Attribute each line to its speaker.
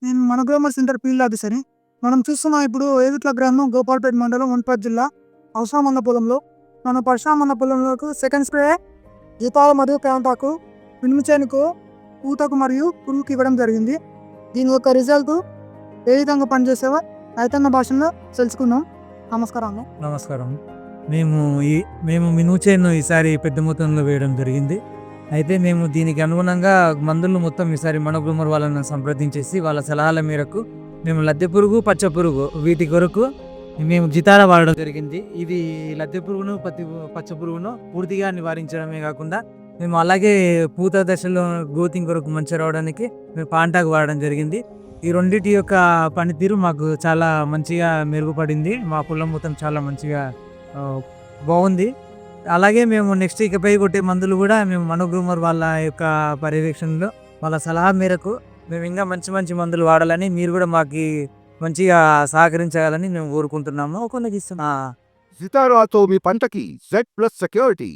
Speaker 1: నేను మనోగ్రోమర్ centre field ఆఫీసర్ని. మనం చూస్తున్నాం ఇప్పుడు ఏదుట్ల గ్రామం గోపాల్పేట మండలం వనపర్తి జిల్లా అవసరమన్న పొలంలో మన పరశురామన్న పొలంలోకి సెకండ్ స్ప్రే దీపావళి మరియు పేంటాకు మినుము చేనుకు పూతకు మరియు పురుగుకి ఇవ్వడం జరిగింది. దీని యొక్క రిజల్ట్ ఏ విధంగా పనిచేసేవో రైతన్న భాషలో తెలుసుకుందాం. నమస్కారం.
Speaker 2: నమస్కారం. మేము మినుము చేను ఈసారి పెద్ద మొత్తంలో వేయడం జరిగింది. అయితే మేము దీనికి అనుగుణంగా మందులు మొత్తం ఈసారి మనోగ్రోమర్ వాళ్ళని సంప్రదించేసి వాళ్ళ సలహాల మేరకు మేము లద్దె పురుగు, పచ్చ పురుగు వీటి కొరకు మేము జితారా వాడడం జరిగింది. ఇది లద్దె పురుగును పచ్చ పురుగును పూర్తిగా నివారించడమే కాకుండా మేము అలాగే పూత దశలో గ్రోతింగ్ కొరకు మంచి రావడానికి మేము పాంటాకు వాడడం జరిగింది. ఈ రెండింటి యొక్క పనితీరు మాకు చాలా మంచిగా మెరుగుపడింది. మా పొలం మొత్తం చాలా మంచిగా బాగుంది. అలాగే మేము నెక్స్ట్ ఇకపై కొట్టే మందులు కూడా మేము మనోగ్రోమర్ వాళ్ళ యొక్క పర్యవేక్షణలో వాళ్ళ సలహా మేరకు మేము ఇంకా మంచి మంచి మందులు వాడాలని, మీరు కూడా మాకు మంచిగా సహకరించాలని మేము కోరుకుంటున్నాము.
Speaker 3: జితారాతో మీ పంటకి Z+ సెక్యూరిటీ.